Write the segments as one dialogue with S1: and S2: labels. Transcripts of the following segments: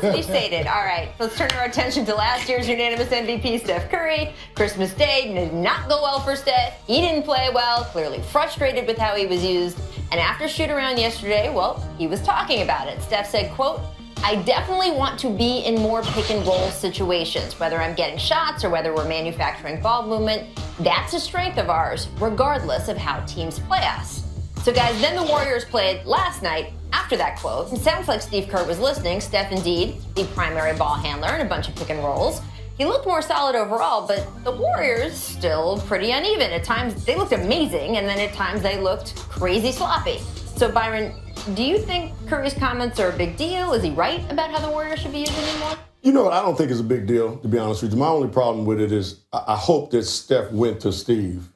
S1: Explicitly stated. All right, let's turn our attention to last year's unanimous MVP, Steph Curry. Christmas Day did not go well for Steph. He didn't play well, clearly frustrated with how he was used. And after shoot-around yesterday, well, he was talking about it. Steph said, quote, I definitely want to be in more pick-and-roll situations, whether I'm getting shots or whether we're manufacturing ball movement. That's a strength of ours, regardless of how teams play us. So, guys, then the Warriors played last night after that quote. It sounds like Steve Kerr was listening. Steph, indeed, the primary ball handler in a bunch of pick-and-rolls. He looked more solid overall, but the Warriors still pretty uneven. At times, they looked amazing, and then at times they looked crazy sloppy. So, Byron, do you think Curry's comments are a big deal? Is he right about how the Warriors should be using him more?
S2: You know what? I don't think it's a big deal, to be honest with you. My only problem with it is I hope that Steph went to Steve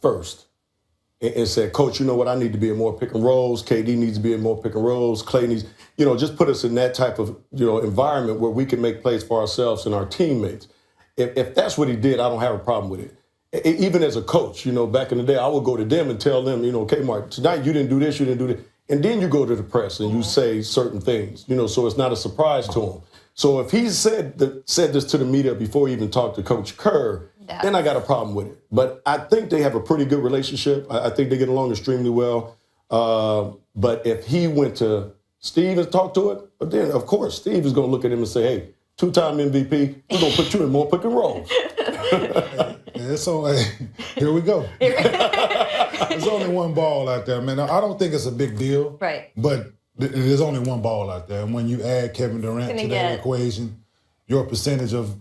S2: first and said, Coach, you know what? I need to be in more pick and rolls. KD needs to be in more pick and rolls. Clay needs, just put us in that type of, environment where we can make plays for ourselves and our teammates. If that's what he did, I don't have a problem with it. Even as a coach, back in the day, I would go to them and tell them, okay, Mark, tonight you didn't do this, you didn't do this. And then you go to the press and you say certain things, so it's not a surprise to him. So if he said this to the media before he even talked to Coach Kerr, then I got a problem with it. But I think they have a pretty good relationship. I think they get along extremely well. But if he went to Steve and talked to it, then, of course, Steve is going to look at him and say, hey, two-time MVP, we're going to put you in more pick and rolls.
S3: So, here we go. There's only one ball out there, man. I don't think it's a big deal.
S1: Right.
S3: But there's only one ball out there. And when you add Kevin Durant to that equation, your percentage of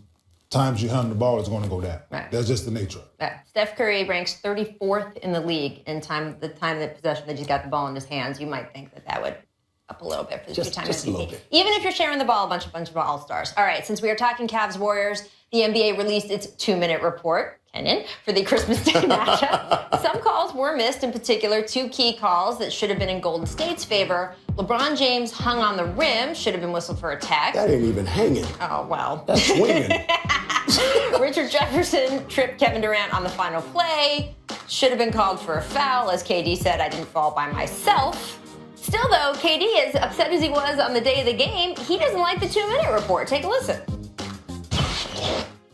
S3: times you handle the ball is going to go down.
S1: Right.
S3: That's just the nature.
S1: Right. Steph Curry ranks 34th in the league in the possession that he's got the ball in his hands. You might think that would up a little bit for the two-time
S2: just a little
S1: MVP.
S2: bit.
S1: Even if you're sharing the ball, a bunch of all-stars. All right, since we are talking Cavs-Warriors, the NBA released its 2-minute report, Kenyon, for the Christmas Day matchup. Some calls were missed, in particular, 2 key calls that should have been in Golden State's favor. LeBron James hung on the rim, should have been whistled for a tech.
S2: That ain't even hanging.
S1: Oh, well.
S2: That's swinging.
S1: Richard Jefferson tripped Kevin Durant on the final play. Should have been called for a foul. As KD said, I didn't fall by myself. Still, though, KD, as upset as he was on the day of the game, he doesn't like the 2-minute report. Take a listen.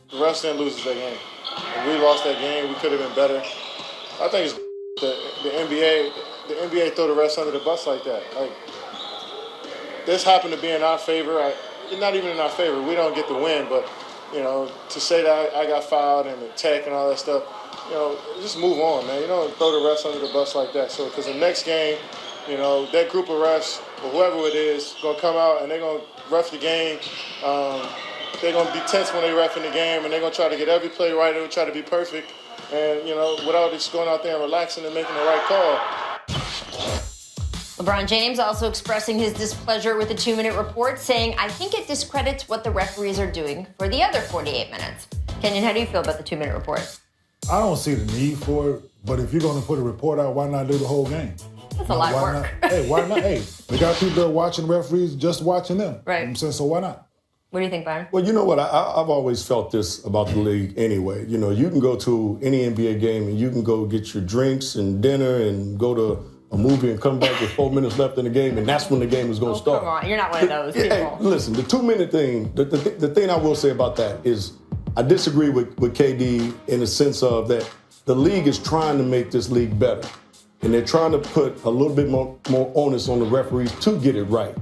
S4: The refs didn't lose that game. If we lost that game, we could have been better. I think it's the NBA. The NBA throw the refs under the bus like that. Like, this happened to be in our favor. It's not even in our favor. We don't get the win, but to say that I got fouled and the tech and all that stuff, just move on, man. You don't throw the refs under the bus like that. So, because the next game, that group of refs or whoever it is going to come out and they're going to ref the game. They're going to be tense when they ref in the game, and they're going to try to get every play right. They're going to try to be perfect, and without just going out there and relaxing and making the right call.
S1: LeBron James also expressing his displeasure with the 2-minute report, saying, I think it discredits what the referees are doing for the other 48 minutes. Kenyon, how do you feel about the 2-minute report?
S3: I don't see the need for it, but if you're going to put a report out, why not do the whole game?
S1: That's a lot of work.
S3: Why not? Hey, they got people there watching referees, just watching them.
S1: Right.
S3: You know what I'm saying, so why not?
S1: What do you think, Byron?
S2: Well, you know what? I've always felt this about the league anyway. You can go to any NBA game and you can go get your drinks and dinner and go to a movie and come back with 4 minutes left in the game, and that's when the game is going to start.
S1: Come on, you're not one of those people.
S2: Hey, listen, the 2-minute thing, the thing I will say about that is I disagree with KD in the sense of that the league is trying to make this league better. And they're trying to put a little bit more onus on the referees to get it right.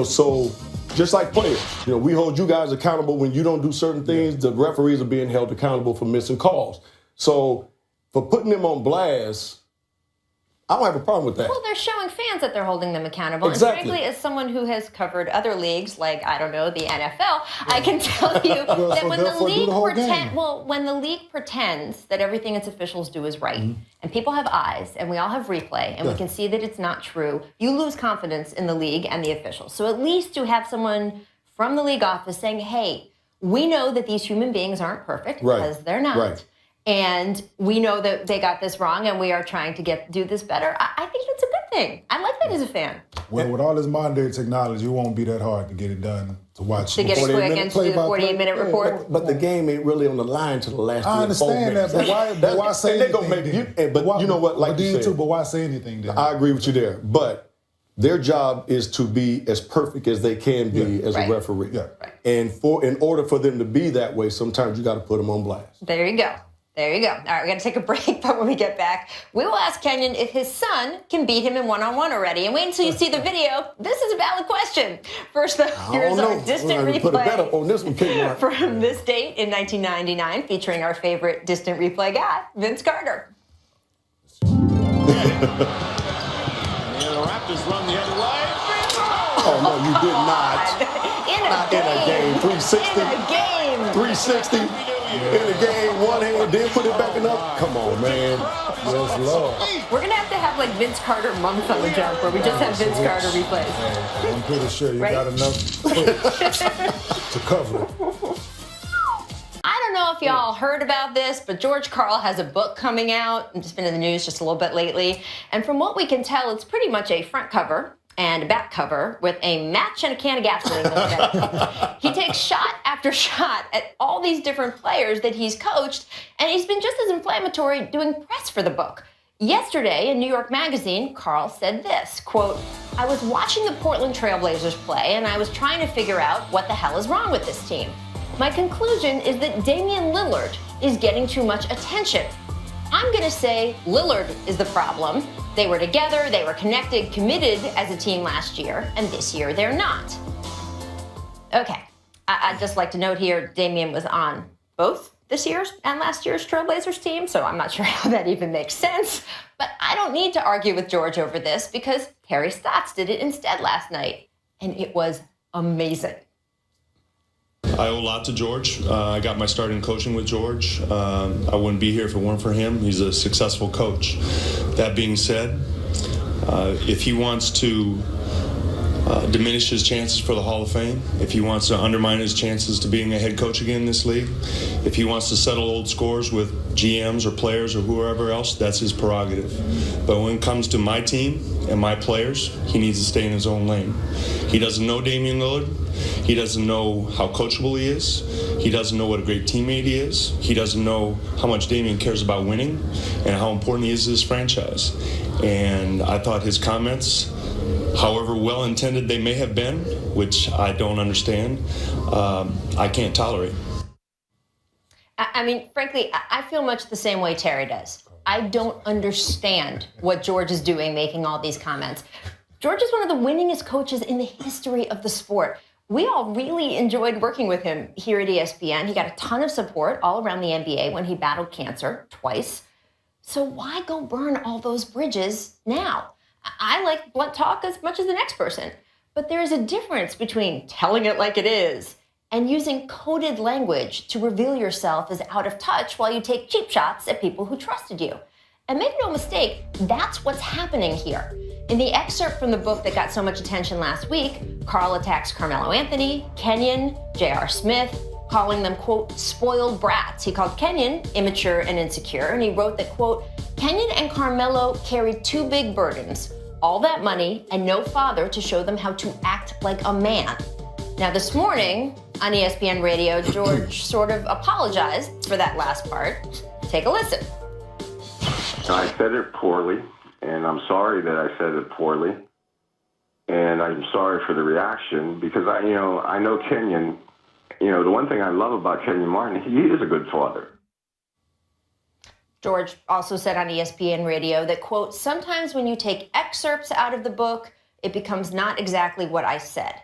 S2: So just like players, we hold you guys accountable when you don't do certain things. The referees are being held accountable for missing calls. So for putting them on blast, I don't have a problem with that.
S1: Well, they're showing fans that they're holding them accountable.
S2: Exactly.
S1: And frankly, as someone who has covered other leagues, like, I don't know, the NFL, I can tell you that when the league pretends that everything its officials do is right, and people have eyes, and we all have replay, and we can see that it's not true, you lose confidence in the league and the officials. So at least to have someone from the league office saying, hey, we know that these human beings aren't perfect, because they're not.
S2: Right.
S1: And we know that they got this wrong, and we are trying to do this better. I think that's a good thing. I like that as a fan.
S3: Well, with all this modern day technology, it won't be that hard to get it done, to watch.
S1: To get it quick and to do the 48-minute report.
S2: But the game ain't really on the line to the last 4 minutes.
S3: I understand that, but why say anything?
S2: But you know what? Like you said,
S3: but why say anything then?
S2: I agree with you there. But Their job is to be as perfect as they can be as a referee.
S3: Yeah.
S2: And in order for them to be that way, sometimes you got to put them on blast.
S1: There you go. There you go. All right, we're going to take a break, but when we get back, we will ask Kenyon if his son can beat him in one-on-one already. And wait until you see the video. This is a valid question. First, though, here's our distant replay
S2: put a bet up on this one,
S1: from this date in 1999, featuring our favorite distant replay guy, Vince Carter.
S5: The Raptors run the other way.
S2: Oh, no, you did not.
S1: In a game.
S2: 360.
S1: In a game.
S2: 360. In a game, one hand, then put it back up. Come on, man.
S3: Yes, Lord.
S1: We're going to have like Vince Carter month on the jump where we just have Vince Carter replays.
S3: I'm pretty sure you got enough to cover it.
S1: I don't know if y'all heard about this, but George Karl has a book coming out. It's been in the news just a little bit lately. And from what we can tell, it's pretty much a front cover and a back cover with a match and a can of gasoline. He takes shot after shot at all these different players that he's coached, and he's been just as inflammatory doing press for the book. Yesterday in New York Magazine, Karl said this, quote, "I was watching the Portland Trailblazers play, and I was trying to figure out what the hell is wrong with this team. My conclusion is that Damian Lillard is getting too much attention. I'm going to say Lillard is the problem. They were together, they were connected, committed as a team last year, and this year they're not." Okay, I'd just like to note here, Damian was on both this year's and last year's Trailblazers team, so I'm not sure how that even makes sense. But I don't need to argue with George over this because Terry Stotts did it instead last night, and it was amazing.
S6: I owe a lot to George. I got my start in coaching with George. I wouldn't be here if it weren't for him. He's a successful coach. That being said, if he wants to diminish his chances for the Hall of Fame, if he wants to undermine his chances to being a head coach again in this league, if he wants to settle old scores with GMs or players or whoever else, that's his prerogative. But when it comes to my team and my players, he needs to stay in his own lane. He doesn't know Damian Lillard. He doesn't know how coachable he is. He doesn't know what a great teammate he is. He doesn't know how much Damian cares about winning and how important he is to this franchise. And I thought his comments, however well-intended they may have been, which I don't understand, I can't tolerate.
S1: I mean, frankly, I feel much the same way Terry does. I don't understand what George is doing making all these comments. George is one of the winningest coaches in the history of the sport. We all really enjoyed working with him here at ESPN. He got a ton of support all around the NBA when he battled cancer twice. So why go burn all those bridges now? I like blunt talk as much as the next person, but there is a difference between telling it like it is and using coded language to reveal yourself as out of touch while you take cheap shots at people who trusted you. And make no mistake, that's what's happening here. In the excerpt from the book that got so much attention last week, Karl attacks Carmelo Anthony, Kenyon, J.R. Smith, calling them, quote, spoiled brats. He called Kenyon immature and insecure, and he wrote that, quote, Kenyon and Carmelo carried two big burdens, all that money and no father to show them how to act like a man. Now this morning on ESPN Radio, George sort of apologized for that last part. Take a listen.
S7: I said it poorly, and I'm sorry that I said it poorly. And I'm sorry for the reaction because I know Kenyon. The one thing I love about Kenyon Martin, he is a good father.
S1: George also said on ESPN Radio that, quote, sometimes when you take excerpts out of the book, it becomes not exactly what I said.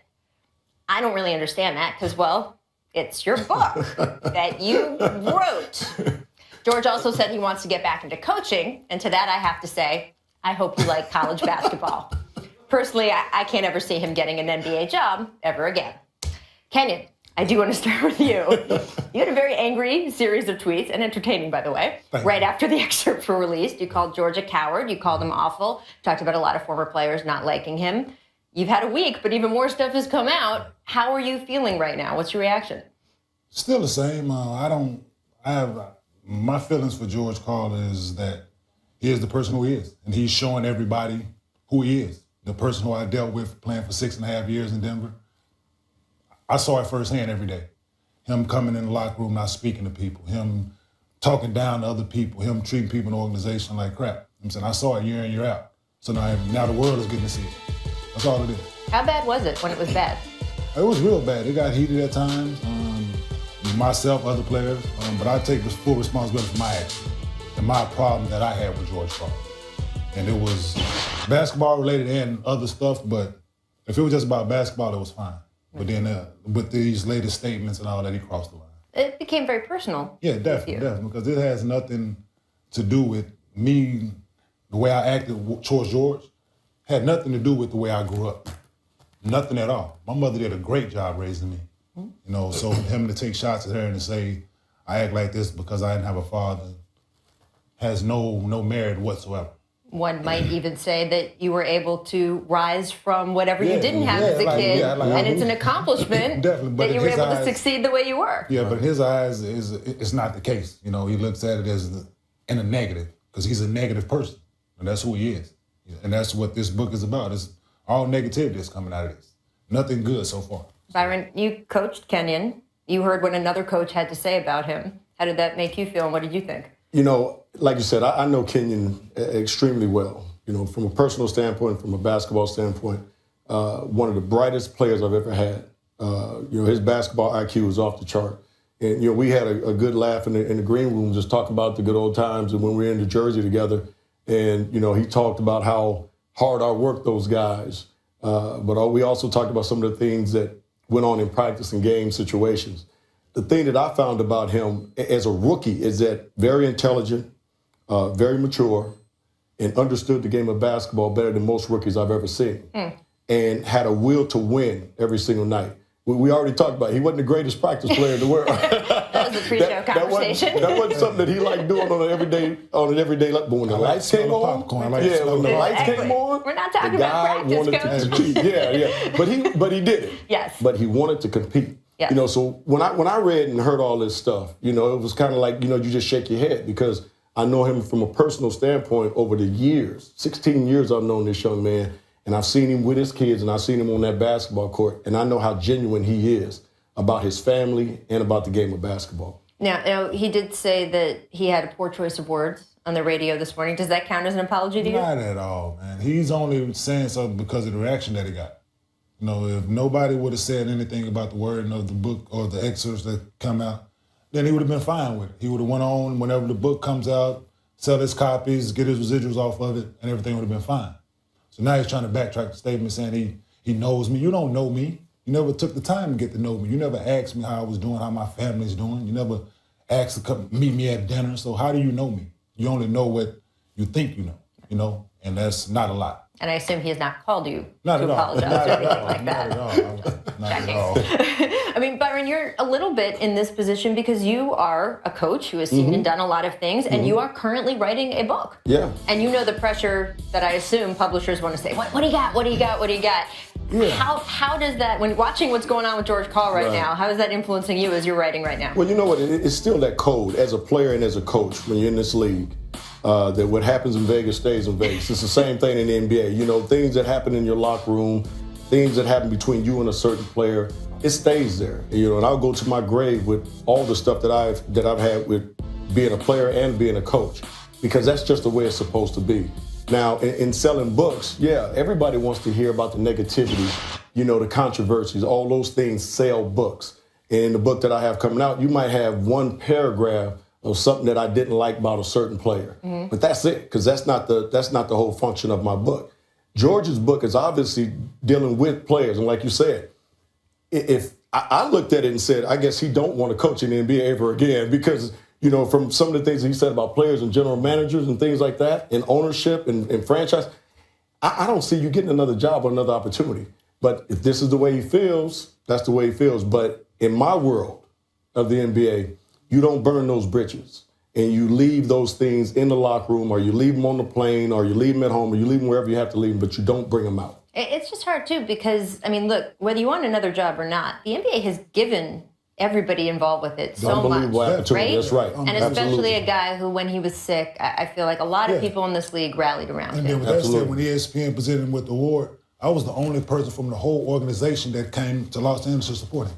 S1: I don't really understand that because, well, it's your book that you wrote. George also said he wants to get back into coaching, and to that I have to say, I hope you like college basketball. Personally, I can't ever see him getting an NBA job ever again. Kenyon, I do want to start with you. You had a very angry series of tweets, and entertaining, by the way, right after the excerpts were released. You called George a coward. You called him awful. Talked about a lot of former players not liking him. You've had a week, but even more stuff has come out. How are you feeling right now? What's your reaction?
S3: Still the same. My feelings for George Karl is that he is the person who he is, and he's showing everybody who he is. The person who I dealt with playing for 6.5 years in Denver. I saw it firsthand every day. Him coming in the locker room, not speaking to people, him talking down to other people, him treating people in the organization like crap. I saw it year in, year out. So now the world is getting to see it. That's all it is.
S1: How bad was it when it was bad?
S3: It was real bad. It got heated at times. Myself, other players, but I take the full responsibility for my actions and my problem that I had with George Karl. And it was basketball related and other stuff, but if it was just about basketball, it was fine. But then with these latest statements and all that, he crossed the line.
S1: It became very personal.
S3: Yeah, definitely, because it has nothing to do with me, the way I acted towards George, had nothing to do with the way I grew up. Nothing at all. My mother did a great job raising me. You know, so for him to take shots at her and to say, I act like this because I didn't have a father, has no merit whatsoever.
S1: One might even say that you were able to rise from whatever you didn't have as a
S3: like,
S1: kid,
S3: yeah, like,
S1: and it's an accomplishment
S3: Definitely, but
S1: that you
S3: in
S1: were
S3: his
S1: able to
S3: eyes-
S1: succeed the way you were.
S3: Yeah, but in his eyes, it's not the case. You know, he looks at it as in a negative because he's a negative person, and that's who he is. And that's what this book is about. It's all negativity that's coming out of this. Nothing good so far.
S1: Byron, you coached Kenyon. You heard what another coach had to say about him. How did that make you feel, and what did you think?
S2: You know, like you said, I know Kenyon extremely well. You know, from a personal standpoint, from a basketball standpoint, one of the brightest players I've ever had. You know, his basketball IQ was off the chart. And, you know, we had a good laugh in the green room just talking about the good old times and when we were in New Jersey together. And, you know, he talked about how hard I worked those guys. But we also talked about some of the things that went on in practice and game situations. The thing that I found about him as a rookie is that very intelligent, very mature, and understood the game of basketball better than most rookies I've ever seen, and had a will to win every single night. We already talked about it. He wasn't the greatest practice player in the world.
S1: That was a pre-show conversation.
S2: That wasn't something that he liked doing on an everyday. But when the lights came on,
S3: popcorn.
S2: when the lights came on,
S1: We're not talking
S2: the
S1: about
S2: guy
S1: practice,
S2: wanted
S1: Coach.
S2: to compete. Yeah. But he did it.
S1: Yes.
S2: But he wanted to compete.
S1: Yes.
S2: You know, so when I read and heard all this stuff, you know, it was kind of like, you know, you just shake your head because I know him from a personal standpoint over the years. 16 years I've known this young man, and I've seen him with his kids, and I've seen him on that basketball court, and I know how genuine he is about his family and about the game of basketball.
S1: Now, he did say that he had a poor choice of words on the radio this morning. Does that count as an apology to you?
S3: Not at all, man. He's only saying something because of the reaction that he got. You know, if nobody would have said anything about the wording of the book or the excerpts that come out, then he would have been fine with it. He would have went on whenever the book comes out, sell his copies, get his residuals off of it, and everything would have been fine. So now he's trying to backtrack the statement saying he knows me. You don't know me. You never took the time to get to know me. You never asked me how I was doing, how my family's doing. You never asked to come meet me at dinner. So how do you know me? You only know what you think you know, and that's not a lot.
S1: And I assume he has not called you
S3: Not
S1: to
S3: at all.
S1: apologize
S3: Not
S1: or
S3: at
S1: anything
S3: all.
S1: like that.
S3: Not at all. Not at all.
S1: I mean, Byron, you're a little bit in this position because you are a coach who has seen and done a lot of things, and you are currently writing a book.
S2: Yeah.
S1: And you know the pressure that I assume publishers want to say, what do you got? What do you got? What do you got?
S2: Yeah.
S1: How does that, when watching what's going on with George Karl right now, how is that influencing you as you're writing right now?
S2: Well, you know what? It's still that code as a player and as a coach when you're in this league. That what happens in Vegas stays in Vegas. It's the same thing in the NBA. You know, things that happen in your locker room, things that happen between you and a certain player, it stays there. You know, and I'll go to my grave with all the stuff that I've had with being a player and being a coach, because that's just the way it's supposed to be. Now, in selling books, yeah, everybody wants to hear about the negativity, you know, the controversies, all those things sell books. And in the book that I have coming out, you might have one paragraph of something that I didn't like about a certain player. But that's it, because that's not the whole function of my book. George's book is obviously dealing with players, and like you said, if I looked at it and said, I guess he don't want to coach in the NBA ever again, because, you know, from some of the things he said about players and general managers and things like that, and ownership and franchise, I don't see you getting another job or another opportunity. But if this is the way he feels, that's the way he feels. But in my world of the NBA, you don't burn those bridges, and you leave those things in the locker room, or you leave them on the plane, or you leave them at home, or you leave them wherever you have to leave them, but you don't bring them out.
S1: It's just hard, too, because, I mean, look, whether you want another job or not, the NBA has given everybody involved with it so much,
S2: Unbelievable opportunity.
S1: right?
S2: That's right.
S1: And especially
S2: Absolutely.
S1: a guy who, when he was sick, I feel like a lot of people in this league rallied around
S3: And then
S1: him.
S3: with that said,
S2: Absolutely.
S3: when ESPN presented him with the award, I was the only person from the whole organization that came to Los Angeles to support him.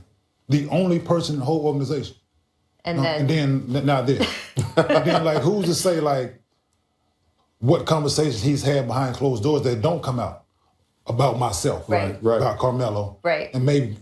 S3: The only person in the whole organization.
S1: And
S3: And
S1: then,
S3: then now this. And then, like, who's to say, like, what conversations he's had behind closed doors that don't come out? about myself,
S1: Right.
S3: about Carmelo.
S1: Right.
S3: And maybe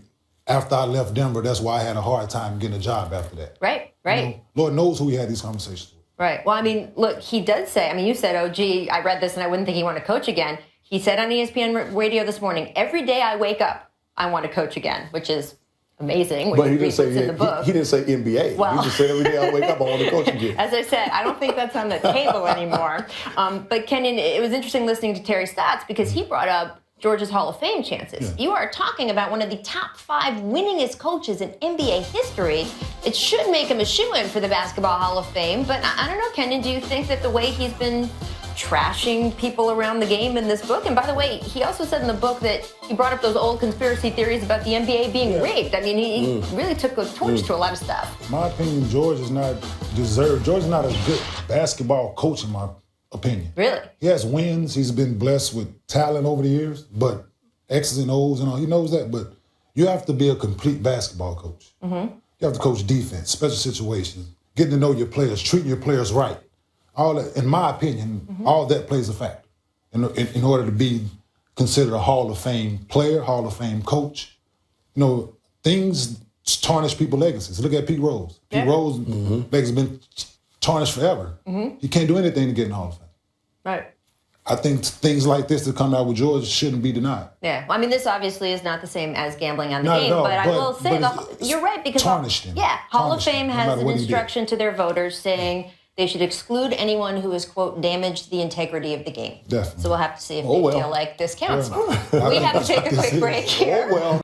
S3: after I left Denver, that's why I had a hard time getting a job after that.
S1: Right.
S3: You know, Lord knows who he had these conversations with.
S1: Right. Well, I mean, look, he does say, I mean, you said, oh, gee, I read this and I wouldn't think he wanted to coach again. He said on ESPN radio this morning, every day I wake up, I want to coach again, which is amazing.
S2: But he didn't say
S1: in the book.
S2: he didn't say NBA.
S1: Well-
S2: He just said every day I wake up I want to coach again.
S1: As I said, I don't think that's on the table anymore. But Kenyon, it was interesting listening to Terry Stotts because he brought up Georgia's Hall of Fame chances.
S3: Yeah.
S1: You are talking about one of the top 5 winningest coaches in NBA history. It should make him a shoo-in for the Basketball Hall of Fame. But I don't know, Kenyon, do you think that the way he's been trashing people around the game in this book, and by the way, he also said in the book that he brought up those old conspiracy theories about the NBA being rigged. I mean, he really took a torch to a lot of stuff.
S3: In my opinion, George is not deserved. George is not a good basketball coach, in my opinion.
S1: Really?
S3: He has wins. He's been blessed with talent over the years, but X's and O's and all. He knows that, but you have to be a complete basketball coach. You have to coach defense, special situations, getting to know your players, treating your players right. All that, in my opinion, all that plays a factor in order to be considered a Hall of Fame player, Hall of Fame coach. You know, things tarnish people's legacies. Look at Pete Rose. Pete Rose legacy been tarnished forever. He can't do anything to get in the Hall of Fame.
S1: Right.
S3: I think things like this that come out with George shouldn't be denied.
S1: Yeah, well, I mean, this obviously is not the same as gambling on the
S3: Not at
S1: game,
S3: all,
S1: but I
S3: but-
S1: will say
S3: but it's
S1: you're right because
S3: tarnished him.
S1: Yeah, Hall of
S3: Tarnished him,
S1: Fame
S3: no
S1: has
S3: matter
S1: an
S3: what he did.
S1: instruction to their voters saying they should exclude anyone who has, quote, damaged the integrity of the game.
S3: Definitely.
S1: So we'll have to see if
S2: Oh,
S1: they
S2: well.
S1: feel like this counts.
S3: Yeah.
S1: We have to take a quick break here.
S2: Oh, well.